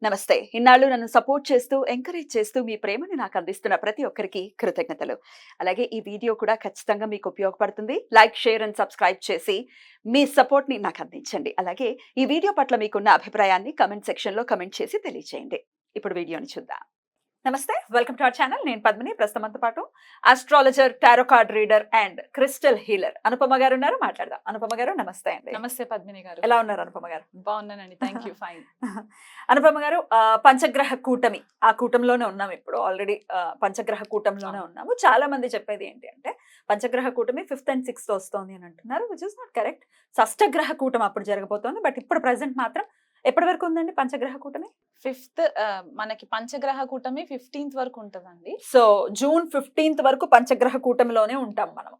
నమస్తే. ఇన్నాళ్ళు నన్ను సపోర్ట్ చేస్తూ, ఎంకరేజ్ చేస్తూ మీ ప్రేమని నాకు అందిస్తున్న ప్రతి ఒక్కరికి కృతజ్ఞతలు. అలాగే ఈ వీడియో కూడా ఖచ్చితంగా మీకు ఉపయోగపడుతుంది. లైక్, షేర్ అండ్ సబ్స్క్రైబ్ చేసి మీ సపోర్ట్‌ని నాకు అందించండి. అలాగే ఈ వీడియో పట్ల మీకున్న అభిప్రాయాన్ని కామెంట్ సెక్షన్‌లో కామెంట్ చేసి తెలియజేయండి. ఇప్పుడు వీడియోని చూద్దాం. నమస్తే, వెల్కమ్ టు అవర్ ఛానల్. నేను పద్మిని. ప్రస్తుతం మనతో పాటు astrologer, tarot card reader and crystal healer Anupama గారు ఉన్నారు. మాట్లాడదాం. అనుపమ గారు నమస్తే అండి. నమస్తే పద్మిని గారు. ఎలా ఉన్నారు అనుపమ గారు? బాగున్నానండి, థ్యాంక్ యూ. ఫైన్. అనుపమ గారు, పంచగ్రహ కూటమి, ఆ కూటంలోనే ఉన్నాం ఇప్పుడు. ఆల్రెడీ పంచగ్రహ కూటంలోనే ఉన్నాము. చాలా మంది చెప్పేది ఏంటి అంటే పంచగ్రహ కూటమి 5th and 6th వస్తోంది అని అంటున్నారు, విచ్ ఇస్ నాట్ కరెక్ట్. షష్టగ్రహ కూటమి అప్పుడు జరగబోతోంది. బట్ ఇప్పుడు ప్రెసెంట్ మాత్రం ఎప్పటి వరకు ఉందండి పంచగ్రహ కూటమి? 5th మనకి పంచగ్రహ కూటమి 15th వరకు ఉంటదండి. సో జూన్ 15th వరకు పంచగ్రహ కూటమిలోనే ఉంటాం మనం.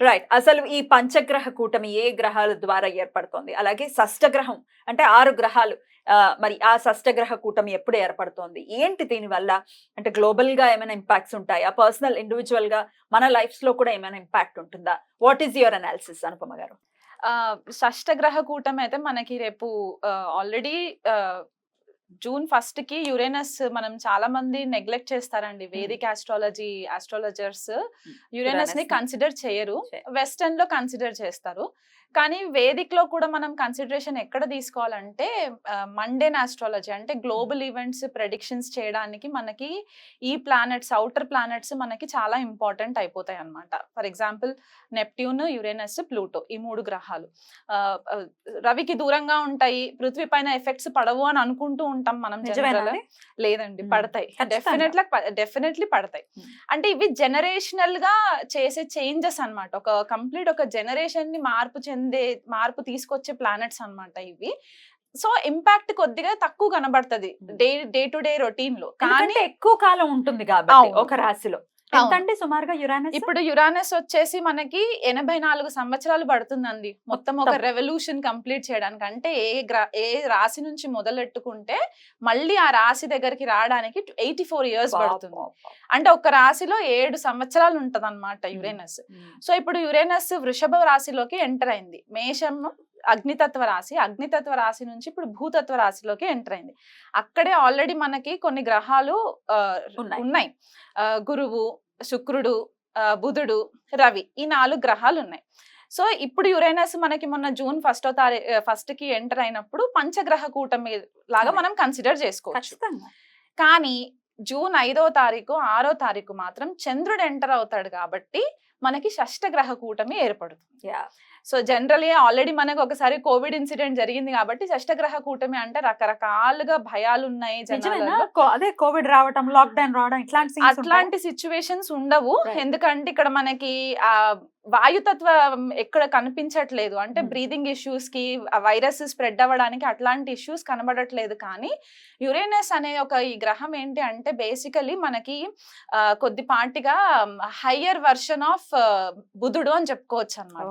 రైట్. అసలు ఈ పంచగ్రహ కూటమి ఏ గ్రహాల ద్వారా ఏర్పడుతోంది? అలాగే షష్టగ్రహం అంటే 6 గ్రహాలు, మరి ఆ షష్టగ్రహ కూటమి ఎప్పుడు ఏర్పడుతోంది? ఏంటి దీనివల్ల? అంటే గ్లోబల్ గా ఏమైనా ఇంపాక్ట్స్ ఉంటాయా? పర్సనల్ ఇండివిజువల్ గా మన లైఫ్స్ లో కూడా ఏమైనా ఇంపాక్ట్ ఉంటుందా? What is your analysis Anupama గారు? షష్టగ్రహ కూటమి అయితే మనకి రేపు ఆల్రెడీ జూన్ 1st కి యురేనస్, మనం చాలా మంది నెగ్లెక్ట్ చేస్తారండి. వేదిక్ ఆస్ట్రాలజర్స్ యురేనస్ ని కన్సిడర్ చేయరు, వెస్టర్న్ లో కన్సిడర్ చేస్తారు. కానీ వేదిక్ లో కూడా మనం కన్సిడరేషన్ ఎక్కడ తీసుకోవాలంటే మండేన్ ఆస్ట్రాలజీ, అంటే గ్లోబల్ ఈవెంట్స్ ప్రెడిక్షన్స్ చేయడానికి మనకి ఈ ప్లానెట్స్, అవుటర్ ప్లానెట్స్ మనకి చాలా ఇంపార్టెంట్ అయిపోతాయి అన్నమాట. For example Neptune, Uranus, Pluto, ఈ 3 గ్రహాలు రవికి దూరంగా ఉంటాయి, పృథ్వీ పైన ఎఫెక్ట్స్ పడవు అని అనుకుంటూ ఉంటాం మనం. లేదండి, పడతాయి. డెఫినెట్లీ పడతాయి. అంటే ఇవి జనరేషనల్ గా చేసే చేంజెస్ అన్నమాట. ఒక కంప్లీట్ ఒక జనరేషన్ ని మార్పు తీసుకొచ్చే ప్లానెట్స్ అన్నమాట ఇవి. సో ఇంపాక్ట్ కొద్దిగా తక్కువ కనబడుతుంది డే టు డే రొటీన్ లో, కానీ ఎక్కువ కాలం ఉంటుంది కాబట్టి ఒక రాశిలో. ఎంతండి సుమారుగా యురానస్? ఇప్పుడు యురానస్ వచ్చేసి మనకి 84 సంవత్సరాలు పడుతుందండి మొత్తం ఒక రెవల్యూషన్ కంప్లీట్ చేయడానికి. అంటే ఏ రాశి నుంచి మొదలెట్టుకుంటే మళ్ళీ ఆ రాశి దగ్గరికి రావడానికి 84 years పడుతుంది. అంటే ఒక రాశిలో 7 సంవత్సరాలు ఉంటది అనమాట యురేనస్. సో ఇప్పుడు యురేనస్ వృషభ రాశిలోకి ఎంటర్ అయింది. మేషం అగ్నితత్వ రాశి నుంచి ఇప్పుడు భూతత్వ రాశిలోకి ఎంటర్ అయింది. అక్కడే ఆల్రెడీ మనకి కొన్ని గ్రహాలు ఉన్నాయి. గురువు, శుక్రుడు, బుధుడు, రవి, ఈ 4 గ్రహాలు ఉన్నాయి. సో ఇప్పుడు యురేనస్ మనకి మొన్న జూన్ 1st కి ఎంటర్ అయినప్పుడు పంచగ్రహ కూటమి లాగా మనం కన్సిడర్ చేసుకోవచ్చు. కానీ జూన్ 5వ తారీఖు 6వ తారీఖు మాత్రం చంద్రుడు ఎంటర్ అవుతాడు కాబట్టి మనకి షష్టగ్రహ కూటమి ఏర్పడుతుంది. సో జనరలీ ఆల్రెడీ మనకు ఒకసారి కోవిడ్ ఇన్సిడెంట్ జరిగింది కాబట్టి షష్టగ్రహ కూటమి అంటే రకరకాలుగా భయాలు ఉన్నాయి జనాలలో. అదే కోవిడ్ రావడం, లాక్డౌన్ రావడం, అట్లాంటి సిచ్యువేషన్స్ ఉండవు. ఎందుకంటే ఇక్కడ మనకి ఆ వాయుతత్వం ఎక్కడ కనిపించట్లేదు. అంటే బ్రీదింగ్ ఇష్యూస్ కి, వైరస్ స్ప్రెడ్ అవ్వడానికి అట్లాంటి ఇష్యూస్ కనబడట్లేదు. కానీ యురేనస్ అనే ఈ గ్రహం ఏంటి అంటే బేసికలీ మనకి కొద్దిపాటిగా హయ్యర్ వర్షన్ ఆఫ్ బుధుడు అని చెప్పుకోవచ్చు అనమాట.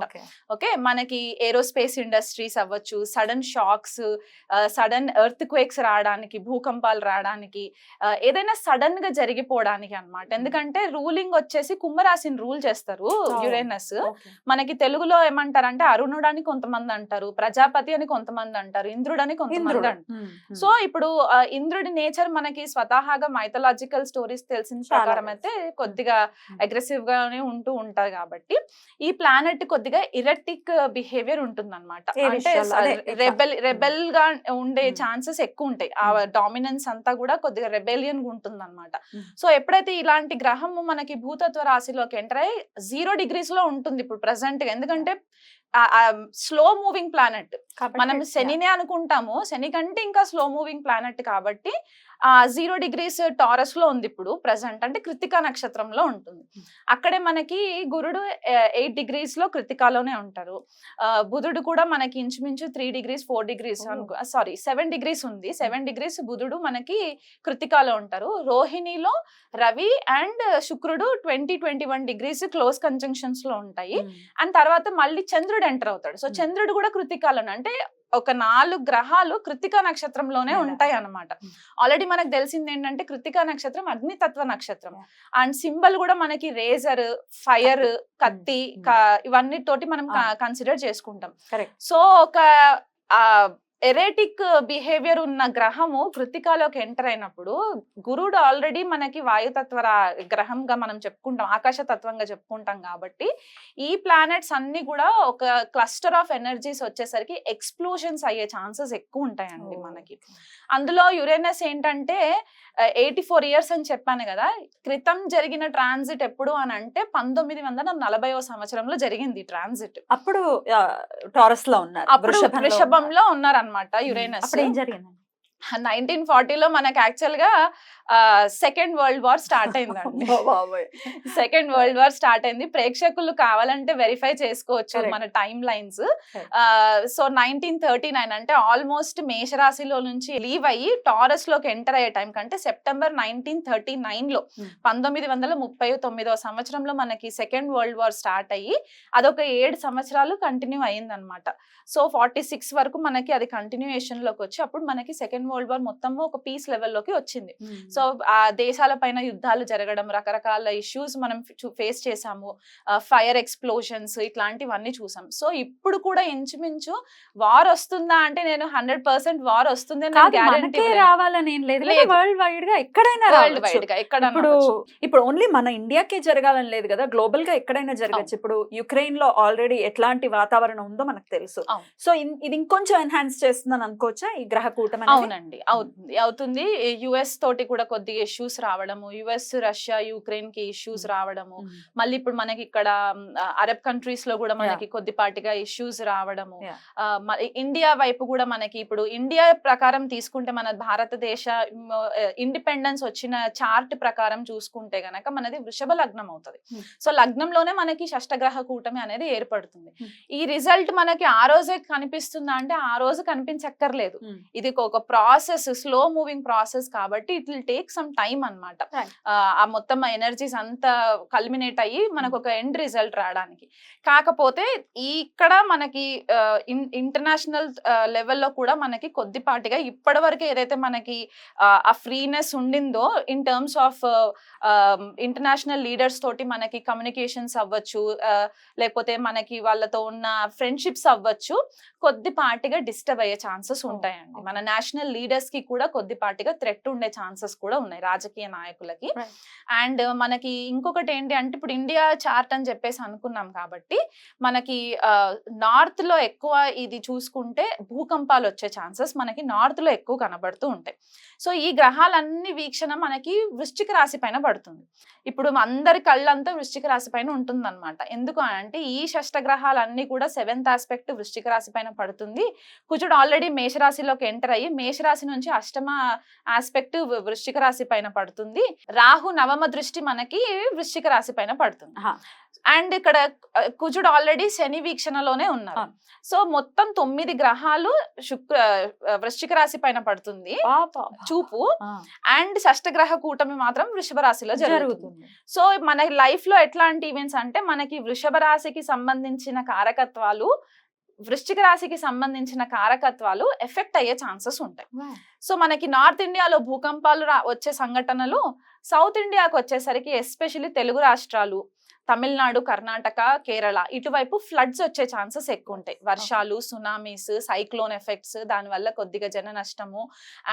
ఓకే, మనకి ఏరోస్పేస్ ఇండస్ట్రీస్ అవ్వచ్చు, sudden shocks, sudden earthquakes రావడానికి, భూకంపాలు రావడానికి, ఏదైనా సడన్ గా జరిగిపోవడానికి అన్నమాట. ఎందుకంటే రూలింగ్ వచ్చేసి కుంభరాశిని రూల్ చేస్తారు యురేనస్. మనకి తెలుగులో ఏమంటారంటే అరుణుడు అని కొంతమంది అంటారు, ప్రజాపతి అని కొంతమంది అంటారు, ఇంద్రుడు అని కొంతమంది అంటారు. సో ఇప్పుడు ఇంద్రుడి నేచర్ మనకి స్వతహాగా మైథలాజికల్ స్టోరీస్ తెలిసిన ప్రకారం అయితే కొద్దిగా అగ్రెసివ్ గానే ఉంటూ ఉంటారు. కాబట్టి ఈ ప్లానెట్ కొద్దిగా ఇరెటిక్ బిహేవియర్ ఉంటుంది అనమాట. అంటే రెబెల్ గా ఉండే ఛాన్సెస్ ఎక్కువ ఉంటాయి. ఆ డామినెన్స్ అంతా కూడా కొద్దిగా రెబెలియన్ గా ఉంటుంది అనమాట. సో ఎప్పుడైతే ఇలాంటి గ్రహము మనకి భూతత్వ రాశిలోకి ఎంటర్ అయ్యి 0 degrees లో ఉంటుంది ఇప్పుడు ప్రెసెంట్ గా. ఎందుకంటే స్లో మూవింగ్ ప్లానెట్, మనం శనినే అనుకుంటాము, శని కంటే ఇంకా స్లో మూవింగ్ ప్లానెట్ కాబట్టి 0 degrees టారస్ లో ఉంది ఇప్పుడు ప్రెసెంట్. అంటే కృతికా నక్షత్రంలో ఉంటుంది. అక్కడే మనకి గురుడు 8 degrees లో కృతికాలోనే ఉంటారు. బుధుడు కూడా మనకి ఇంచుమించు 3 degrees 4 degrees 7 degrees ఉంది. 7 degrees బుధుడు మనకి కృతికాలో ఉంటారు. రోహిణిలో రవి అండ్ శుక్రుడు 20-21 degrees క్లోజ్ కంజంక్షన్స్ లో ఉంటాయి. అండ్ తర్వాత మళ్ళీ చంద్రుడు ఎంటర్ అవుతాడు. సో చంద్రుడు కూడా కృతికాలోనే, అంటే ఒక 4 గ్రహాలు కృతికా నక్షత్రంలోనే ఉంటాయి అన్నమాట. ఆల్రెడీ మనకు తెలిసింది ఏంటంటే కృతికా నక్షత్రం అగ్నితత్వ నక్షత్రం. అండ్ సింబల్ కూడా మనకి రేజర్, ఫైర్, కత్తి, ఇవన్నీ తోటి మనం కన్సిడర్ చేసుకుంటాం. సో ఒక ఎరేటిక్ బిహేవియర్ ఉన్న గ్రహము కృత్తికాలోకి ఎంటర్ అయినప్పుడు గురుడు ఆల్రెడీ మనకి వాయుతత్వ గ్రహంగా మనం చెప్పుకుంటాం, ఆకాశ తత్వంగా చెప్పుకుంటాం కాబట్టి ఈ ప్లానెట్స్ అన్ని కూడా ఒక క్లస్టర్ ఆఫ్ ఎనర్జీస్ వచ్చేసరికి ఎక్స్ప్లోజన్స్ అయ్యే ఛాన్సెస్ ఎక్కువ ఉంటాయండి మనకి. అందులో యురేనస్ ఏంటంటే 84 years అని చెప్పాను కదా, క్రితం జరిగిన ట్రాన్సిట్ ఎప్పుడు అని అంటే 1940వ సంవత్సరంలో జరిగింది ట్రాన్సిట్. అప్పుడు టారస్ లో ఉన్నారు, అప్పుడు వృషభంలో ఉన్నారనమాట యురేనస్. అప్పుడు ఏం జరిగింది? 1940లో మనకి యాక్చువల్ గా సెకండ్ వరల్డ్ వార్ స్టార్ట్ అయిందండి. సెకండ్ వరల్డ్ వార్ స్టార్ట్ అయింది. ప్రేక్షకులు కావాలంటే వెరిఫై చేసుకోవచ్చు మన టైమ్ లైన్స్. సో 1939 అంటే ఆల్మోస్ట్ మేషరాశిలో నుంచి లీవ్ అయ్యి టారస్ లోకి ఎంటర్ అయ్యే టైం కంటే సెప్టెంబర్ 1939లో 1939వ సంవత్సరంలో మనకి సెకండ్ వరల్డ్ వార్ స్టార్ట్ అయ్యి అదొక 7 సంవత్సరాలు కంటిన్యూ అయ్యింది అనమాట. సో 46 వరకు మనకి అది కంటిన్యూయేషన్ లోకి వచ్చి అప్పుడు మనకి సెకండ్ వరల్డ్ వార్ మొత్తము ఒక పీస్ లెవెల్లోకి వచ్చింది. సో ఆ దేశాల పైన యుద్ధాలు జరగడం, రకరకాల ఇష్యూస్ మనం ఫేస్ చేసాము, ఫైర్ ఎక్స్ప్లోషన్స్ ఇట్లాంటివన్నీ చూసాం. సో ఇప్పుడు కూడా ఇంచుమించు వార్ వస్తుందా అంటే నేను 100% వార్ వస్తుంది రావాలని ఏం లేదు, వరల్డ్ వైడ్ గా ఎక్కడైనా వరల్డ్ వైడ్ గా ఎక్కడ. ఇప్పుడు ఓన్లీ మన ఇండియాకే జరగాలని లేదు కదా, గ్లోబల్ గా ఎక్కడైనా జరగచ్చు. ఇప్పుడు యుక్రెయిన్ లో ఆల్రెడీ ఎట్లాంటి వాతావరణం ఉందో మనకు తెలుసు. సో ఇది ఇంకొంచెం ఎన్హాన్స్ చేస్తుందని అనుకోవచ్చా ఈ గ్రహ కూటమి? అవునండి, అవుతుంది. యుఎస్ తోటి కూడా కొద్దిగా ఇష్యూస్ రావడము, యుఎస్ రష్యా యుక్రెయిన్ కి ఇష్యూస్ రావడము, మళ్ళీ ఇప్పుడు మనకి ఇక్కడ అరబ్ కంట్రీస్ లో కూడా మనకి కొద్దిపాటిగా ఇష్యూస్ రావడము, ఇండియా వైపు కూడా మనకి ఇప్పుడు ఇండియా ప్రకారం తీసుకుంటే మన భారతదేశ ఇండిపెండెన్స్ వచ్చిన చార్ట్ ప్రకారం చూసుకుంటే గనక మనది వృషభ లగ్నం అవుతుంది. సో లగ్నంలోనే మనకి షష్టగ్రహ కూటమి అనేది ఏర్పడుతుంది. ఈ రిజల్ట్ మనకి ఆ రోజే కనిపిస్తుందా అంటే ఆ రోజు కనిపించక్కర్లేదు. ఇది ఒక ప్రాసెస్, స్లో మూవింగ్ ప్రాసెస్ కాబట్టి it will take some time అన్నమాట. ఆ మొత్తం ఎనర్జీస్ అంతా కల్మినేట్ అయ్యి మనకు ఒక ఎండ్ రిజల్ట్ రావడానికి. కాకపోతే ఇక్కడ మనకి ఇంటర్నేషనల్ లెవెల్లో కూడా మనకి కొద్దిపాటిగా ఇప్పటి వరకు ఏదైతే మనకి ఆ ఫ్రీనెస్ ఉండిందో in terms of international leaders తోటి మనకి కమ్యూనికేషన్స్ అవ్వచ్చు, లేకపోతే మనకి వాళ్ళతో ఉన్న ఫ్రెండ్షిప్స్ అవ్వచ్చు, కొద్దిపాటిగా డిస్టర్బ్ అయ్యే ఛాన్సెస్ ఉంటాయండి. మన నేషనల్ లీడర్స్ కి కూడా కొద్దిపాటిగా థ్రెట్ ఉండే ఛాన్సెస్ కూడా ఉన్నాయి రాజకీయ నాయకులకి. అండ్ మనకి ఇంకొకటి ఏంటి అంటే ఇప్పుడు ఇండియా చార్ట్ అని చెప్పేసి అనుకున్నాం కాబట్టి మనకి నార్త్ లో ఎక్కువ ఇది చూసుకుంటే భూకంపాలు వచ్చే ఛాన్సెస్ మనకి నార్త్ లో ఎక్కువ కనబడుతూ ఉంటాయి. సో ఈ గ్రహాలన్నీ వీక్షణ మనకి వృశ్చిక రాశి పైన పడుతుంది. ఇప్పుడు అందరి కళ్ళంతా వృశ్చిక రాశి పైన ఉంటుంది అనమాట. ఎందుకు అంటే ఈ షష్టగ్రహాలన్నీ కూడా 7th ఆస్పెక్ట్ వృశ్చిక రాశి పైన పడుతుంది. కుజుడు ఆల్రెడీ మేషరాశిలోకి ఎంటర్ అయ్యి మేషరాశి నుంచి 8వ ఆస్పెక్ట్ వృశ్చిక రాశి పైన పడుతుంది. రాహు 9వ దృష్టి మనకి వృశ్చిక రాశి పైన పడుతుంది. అండ్ ఇక్కడ కుజుడు ఆల్రెడీ శని వీక్షణలోనే ఉన్నారు. సో మొత్తం 9 గ్రహాలు వృశ్చిక రాశి పైన పడుతుంది చూపు. అండ్ షష్టగ్రహ కూటమి మాత్రం వృషభ రాశిలో జరుగుతుంది. సో మన లైఫ్ లో ఎట్లాంటి ఈవెంట్స్ అంటే మనకి వృషభ రాశికి సంబంధించిన కారకత్వాలు, వృశ్చిక రాశికి సంబంధించిన కారకత్వాలు ఎఫెక్ట్ అయ్యే ఛాన్సెస్ ఉంటాయి. సో మనకి నార్త్ ఇండియాలో భూకంపాలు వచ్చే సంఘటనలు, సౌత్ ఇండియాకి వచ్చేసరికి ఎస్పెషల్లీ తెలుగు రాష్ట్రాలు, తమిళనాడు, కర్ణాటక, కేరళ ఇటువైపు ఫ్లడ్స్ వచ్చే ఛాన్సెస్ ఎక్కువ ఉంటాయి. వర్షాలు, సునామీస్, సైక్లోన్ ఎఫెక్ట్స్, దానివల్ల కొద్దిగా జన నష్టము.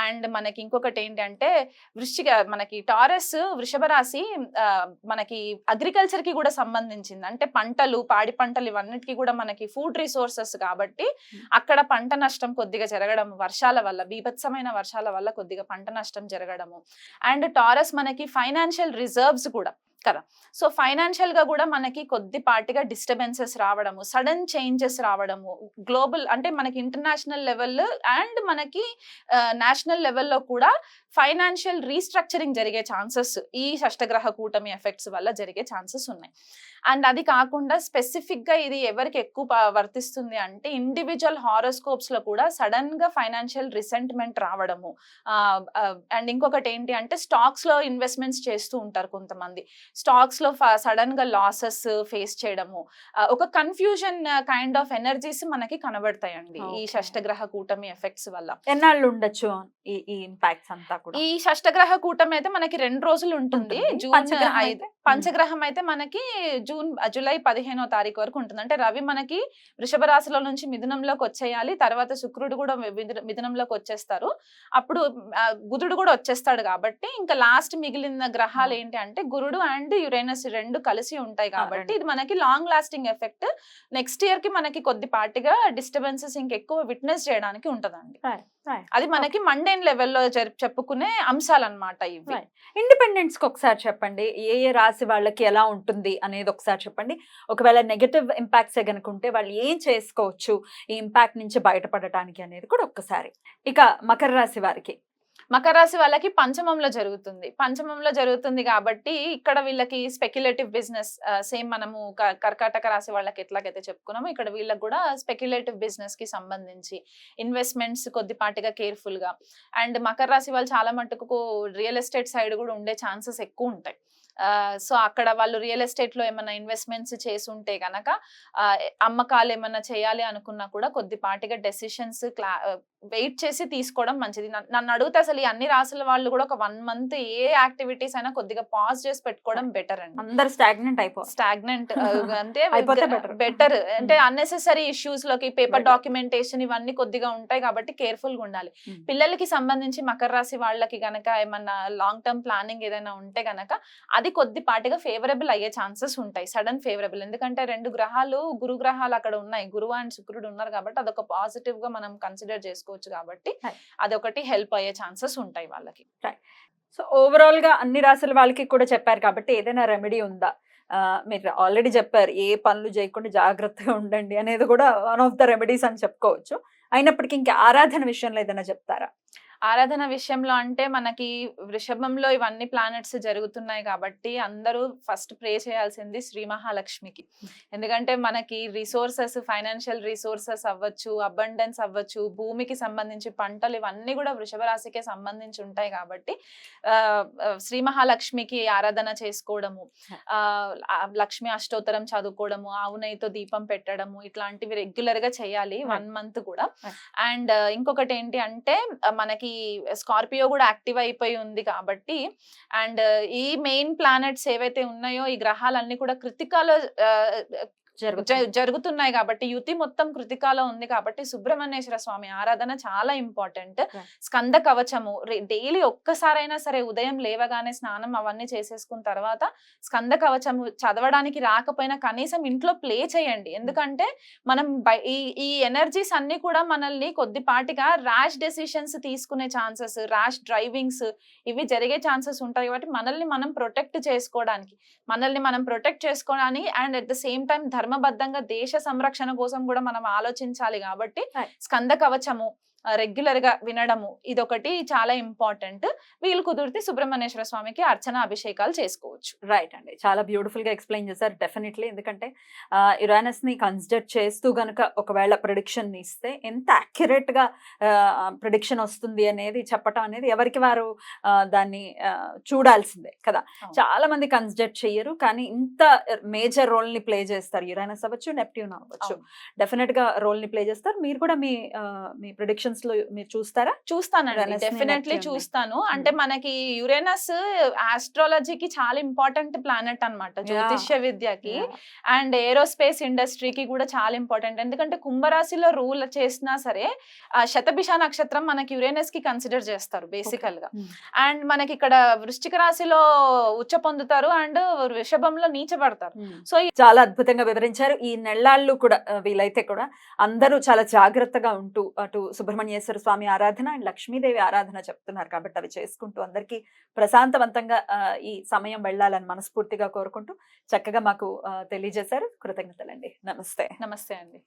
అండ్ మనకి ఇంకొకటి ఏంటంటే మనకి టారస్ వృషభ రాశి మనకి అగ్రికల్చర్ కి కూడా సంబంధించింది. అంటే పంటలు, పాడి పంటలు ఇవన్నిటికీ కూడా మనకి ఫుడ్ రిసోర్సెస్ కాబట్టి అక్కడ పంట నష్టం కొద్దిగా జరగడం, వర్షాల వల్ల, బీభత్సమైన వర్షాల వల్ల కొద్దిగా పంట నష్టం జరగడము. అండ్ టారస్ మనకి ఫైనాన్షియల్ రిజర్వ్స్ కూడా కదా. సో ఫైనాన్షియల్ గా కూడా మనకి కొద్దిపాటిగా డిస్టర్బెన్సెస్ రావడము, సడన్ చేంజెస్ రావడము, గ్లోబల్ అంటే మనకి ఇంటర్నేషనల్ లెవెల్ అండ్ మనకి నేషనల్ లెవెల్లో కూడా ఫైనాన్షియల్ రీస్ట్రక్చరింగ్ జరిగే ఛాన్సెస్ ఈ షష్టగ్రహ కూటమి ఎఫెక్ట్స్ వల్ల జరిగే ఛాన్సెస్ ఉన్నాయి. అండ్ అది కాకుండా స్పెసిఫిక్ గా ఇది ఎవరికి ఎక్కువ వర్తిస్తుంది అంటే ఇండివిజువల్ హారోస్కోప్స్ లో కూడా సడన్ గా ఫైనాన్షియల్ రిసెంట్మెంట్ రావడము. అండ్ ఇంకొకటి ఏంటి అంటే స్టాక్స్ లో ఇన్వెస్ట్మెంట్స్ చేస్తూ ఉంటారు కొంతమంది. స్టాక్స్ లో సడన్ గా లాసెస్ ఫేస్ చేయడము, ఒక కన్ఫ్యూజన్ కైండ్ ఆఫ్ ఎనర్జీస్ మనకి కనబడతాయండి ఈ Okay. షష్టగ్రహ కూటమి ఎఫెక్ట్స్ వల్ల. ఎన్నాళ్ళు ఉండొచ్చు ఈ ఇంపాక్ట్స్ అంతా కూడా? ఈ షష్టగ్రహ కూటమి అయితే మనకి 2 రోజులు ఉంటుంది. ఉంటుంది. జూన్ పంచగ్రహం 5. అయితే? పంచగ్రహం అయితే మనకి జూలై 15వ తారీఖు వరకు ఉంటుంది. అంటే రవి మనకి వృషభ రాశిలో నుంచి మిథునంలోకి వచ్చేయాలి. తర్వాత శుక్రుడు కూడా మిథునంలోకి వచ్చేస్తారు. అప్పుడు బుధుడు కూడా వచ్చేస్తాడు కాబట్టి ఇంకా లాస్ట్ మిగిలిన గ్రహాలు ఏంటి అంటే గురుడు అండ్ యురేనస్ 2 కలిసి ఉంటాయి కాబట్టి ఇది మనకి long lasting effect. Next year కి మనకి కొద్దిపాటిగా డిస్టర్బెన్సెస్ ఇంకెక్కువ విట్నెస్ చేయడానికి ఉంటదండి. అది మనకి మండేన్ లెవెల్లో చెప్పుకునే అంశాలు అన్నమాట ఇవి. ఇండిపెండెన్స్ కి ఒకసారి చెప్పండి, ఏ రాశి వాళ్ళకి ఎలా ఉంటుంది అనేది ఒకసారి చెప్పండి. ఒకవేళ నెగటివ్ ఇంపాక్ట్స్ గనుక ఉంటే వాళ్ళు ఏం చేసుకోవచ్చు ఈ ఇంపాక్ట్ నుంచి బయటపడటానికి అనేది కూడా ఒక్కసారి. ఇక మకర రాశి వారికి మకర రాశి వాళ్ళకి పంచమంలో జరుగుతుంది కాబట్టి ఇక్కడ వీళ్ళకి స్పెక్యులేటివ్ బిజినెస్ సేమ్ మనము కర్కాటక రాశి వాళ్ళకి ఎట్లాగైతే చెప్పుకున్నామో ఇక్కడ వీళ్ళకి కూడా స్పెక్యులేటివ్ బిజినెస్ కి సంబంధించి ఇన్వెస్ట్మెంట్స్ కొద్దిపాటిగా కేర్ఫుల్ గా, అండ్ మకర రాశి వాళ్ళు చాలా మటుకు రియల్ ఎస్టేట్ సైడ్ కూడా ఉండే ఛాన్సెస్ ఎక్కువ ఉంటాయి. సో అక్కడ వాళ్ళు రియల్ ఎస్టేట్ లో ఏమైనా ఇన్వెస్ట్మెంట్స్ చేసి ఉంటే గనక అమ్మకాలు ఏమైనా చేయాలి అనుకున్నా కూడా కొద్దిపాటిగా డెసిషన్స్ వెయిట్ చేసి తీసుకోవడం మంచిది. నన్ను అడిగితే అసలు ఈ అన్ని రాసుల వాళ్ళు కూడా ఒక 1 month ఏ యాక్టివిటీస్ అయినా కొద్దిగా పాజ్ చేసి పెట్టుకోవడం బెటర్ అండి. అందరు స్టాగ్నెంట్ అంటే అయిపోతే బెటర్. అంటే అన్నెసెసరీ ఇష్యూస్ లోకి పేపర్ డాక్యుమెంటేషన్ ఇవన్నీ కొద్దిగా ఉంటాయి కాబట్టి కేర్ఫుల్ గా ఉండాలి. పిల్లలకి సంబంధించి మకర రాశి వాళ్ళకి గనక ఏమన్నా లాంగ్ టర్మ్ ప్లానింగ్ ఏదైనా ఉంటే గనక అది కొద్దిపాటిగా ఫేవరబుల్ అయ్యే ఛాన్సెస్ ఉంటాయి. సడన్ ఫేవరబుల్, ఎందుకంటే 2 గ్రహాలు గురు గ్రహాలు అక్కడ ఉన్నాయి, గురువు అండ్ శుక్రుడు ఉన్నారు కాబట్టి అదొక పాజిటివ్ గా మనం కన్సిడర్ చేసుకోవచ్చు కాబట్టి అదొకటి హెల్ప్ అయ్యే ఛాన్సెస్ ఉంటాయి వాళ్ళకి. సో ఓవరాల్ గా అన్ని రాసుల వాళ్ళకి కూడా చెప్పారు కాబట్టి ఏదైనా రెమెడీ ఉందా? మీరు ఆల్రెడీ చెప్పారు ఏ పనులు చేయకుండా జాగ్రత్తగా ఉండండి అనేది కూడా వన్ ఆఫ్ ద రెమెడీస్ అని చెప్పుకోవచ్చు. అయినప్పటికీ ఇంకా ఆరాధన విషయంలో ఏదైనా చెప్తారా? ఆరాధన విషయంలో అంటే మనకి వృషభంలో ఇవన్నీ ప్లానెట్స్ జరుగుతున్నాయి కాబట్టి అందరూ ఫస్ట్ ప్రే చేయాల్సింది శ్రీ మహాలక్ష్మికి. ఎందుకంటే మనకి రిసోర్సెస్, ఫైనాన్షియల్ రిసోర్సెస్ అవ్వచ్చు, అబండెన్స్ అవ్వచ్చు, భూమికి సంబంధించి పంటలు ఇవన్నీ కూడా వృషభ రాశికే సంబంధించి ఉంటాయి కాబట్టి శ్రీ మహాలక్ష్మికి ఆరాధన చేసుకోవడము, లక్ష్మి అష్టోత్తరం చదువుకోవడము, ఆవు నెయ్యితో దీపం పెట్టడము ఇట్లాంటివి రెగ్యులర్ గా చేయాలి 1 month కూడా. అండ్ ఇంకొకటి ఏంటి అంటే మనకి స్కార్పియో కూడా యాక్టివ్ అయిపోయి ఉంది కాబట్టి అండ్ ఈ మెయిన్ ప్లానెట్స్ ఏవైతే ఉన్నాయో ఈ గ్రహాలన్నీ కూడా కృతికాలో జరుగుతున్నాయి కాబట్టి యుతి మొత్తం కృతికాలో ఉంది కాబట్టి సుబ్రహ్మణ్యేశ్వర స్వామి ఆరాధన చాలా ఇంపార్టెంట్. స్కంద కవచము డైలీ ఒక్కసారైనా సరే ఉదయం లేవగానే స్నానం అవన్నీ చేసేసుకున్న తర్వాత స్కంద కవచము చదవడానికి రాకపోయినా కనీసం ఇంట్లో ప్లే చేయండి. ఎందుకంటే మనం ఈ ఎనర్జీస్ అన్ని కూడా మనల్ని కొద్దిపాటిగా ర్యాష్ డెసిషన్స్ తీసుకునే ఛాన్సెస్, ర్యాష్ డ్రైవింగ్స్ ఇవి జరిగే ఛాన్సెస్ ఉంటాయి కాబట్టి మనల్ని మనం ప్రొటెక్ట్ చేసుకోవడానికి and at the same time ధర్మబద్ధంగా దేశ సంరక్షణ కోసం కూడా మనం ఆలోచించాలి కాబట్టి స్కంద కవచము రెగ్యులర్ గా వినడము ఇదొకటి చాలా ఇంపార్టెంట్. వీలు కుదిరితే సుబ్రహ్మణ్యేశ్వర స్వామికి అర్చన అభిషేకాలు చేసుకోవచ్చు. రైట్ అండి, చాలా బ్యూటిఫుల్ గా ఎక్స్ప్లెయిన్ చేశారు. డెఫినెట్లీ, ఎందుకంటే యురేనస్ ని కన్సిడర్ చేస్తూ గనుక ఒకవేళ ప్రిడిక్షన్ ఇస్తే ఎంత అక్యురేట్ గా ప్రిడిక్షన్ వస్తుంది అనేది చెప్పటం అనేది ఎవరికి వారు దాన్ని చూడాల్సిందే కదా. చాలా మంది కన్సిడర్ చెయ్యరు కానీ ఇంత మేజర్ రోల్ ని ప్లే చేస్తారు. యురేనస్ అవ్వచ్చు, నెప్ట్యూన్ అవ్వచ్చు, డెఫినెట్ గా రోల్ ని ప్లే చేస్తారు. మీరు కూడా మీ ప్రిడిక్షన్ లో మీరు చూస్తారా? చూస్తానండి, డెఫినెట్లీ చూస్తాను. అంటే మనకి యురేనస్ ఆస్ట్రాలజీకి చాలా ఇంపార్టెంట్ ప్లానెట్ అన్నమాట, జ్యోతిష్య విద్యకి అండ్ ఏరోస్పేస్ ఇండస్ట్రీకి కూడా చాలా ఇంపార్టెంట్. ఎందుకంటే కుంభరాశిలో రూల్ చేసినా సరే శతభిష నక్షత్రం మనకి యురేనస్ కి కన్సిడర్ చేస్తారు బేసికల్ గా. అండ్ మనకి ఇక్కడ వృశ్చిక రాశిలో ఉచ్చ పొందుతారు అండ్ వృషభంలో నీచబడతారు. సో చాలా అద్భుతంగా వివరించారు. ఈ నెల్లాళ్ళు కూడా వీలైతే కూడా అందరూ చాలా జాగ్రత్తగా ఉంటూ అటు సుబ్రహ్మణ్యేశ్వర స్వామి ఆరాధన అండ్ లక్ష్మీదేవి ఆరాధన చెప్తున్నారు కాబట్టి అవి చేసుకుంటూ అందరికీ ప్రశాంతవంతంగా ఈ సమయం వెళ్ళాలని మనస్ఫూర్తిగా కోరుకుంటూ చక్కగా మాకు తెలియజేశారు. కృతజ్ఞతలండి. నమస్తే. నమస్తే అండి.